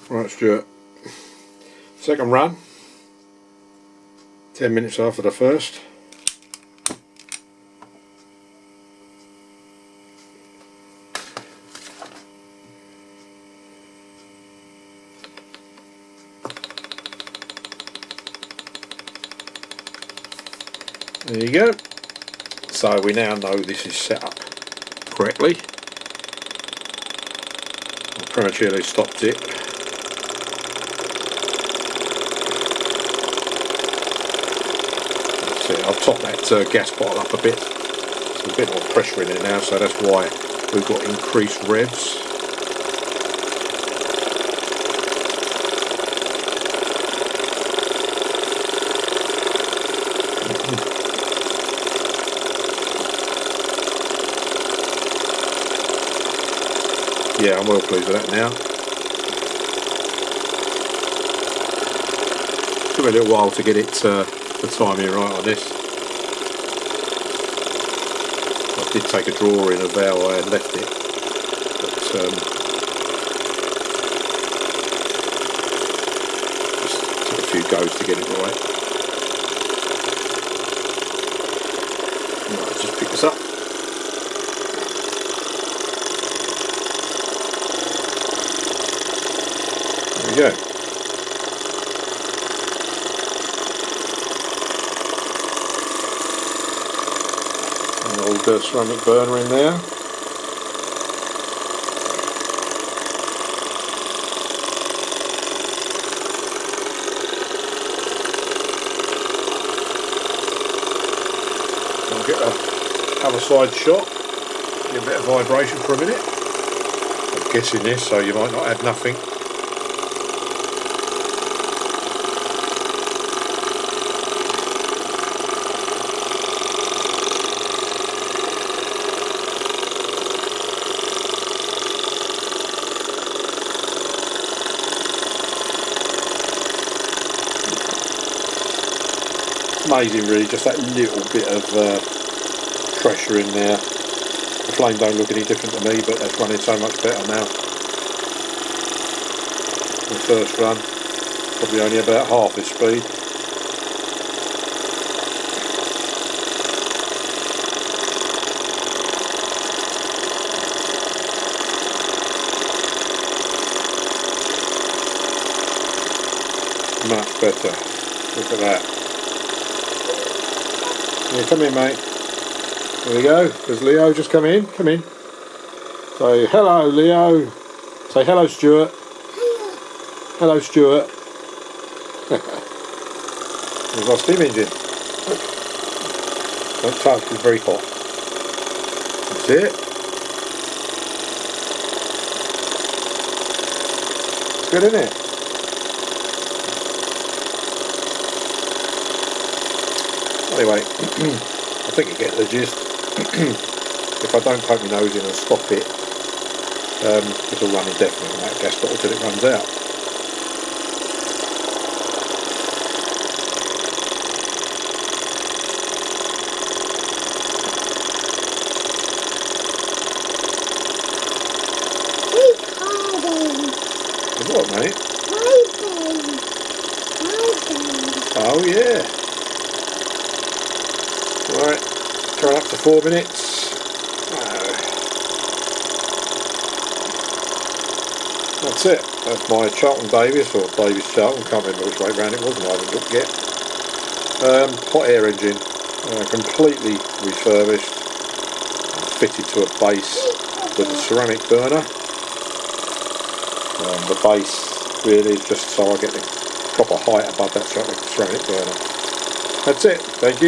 Right, Stuart, second run, 10 minutes after the first. There you go. So we now know this is set up correctly. I prematurely stopped it. That's it. I've topped that gas bottle up a bit. There's a bit more pressure in it now, so that's why we've got increased revs. Yeah, I'm well pleased with that now. Took me a little while to get it the timing right on this. I did take a drawing of how I had left it, but just took a few goes to get it right. Right, just pick this up. There we go. An old ceramic burner in there. I'll get a other side shot, get a bit of vibration for a minute. I'm guessing this, so you might not have nothing. Amazing really, just that little bit of pressure in there. The flame don't look any different to me, but that's running so much better now. The first run, probably only about half its speed. Much better, look at that. Yeah, come in, mate. There we go. There's Leo just come in. Come in. Say hello, Leo. Say hello, Stuart. Hello, Stuart. We've lost him, engine. Look. Don't touch, it's very hot. That's it. It's good, isn't it? Anyway, I think you get the gist. If I don't poke my nose in and stop it, it'll run indefinitely in that gas bottle till it runs out. What, mate? Oh yeah. Right, try up to 4 minutes. That's it. That's my Charlton Davies, or Davies Charlton, can't remember which way round it was, and I haven't looked yet. Hot air engine, completely refurbished, fitted to a base with a ceramic burner. The base really is just so I get the proper height above that ceramic burner. That's it, thank you.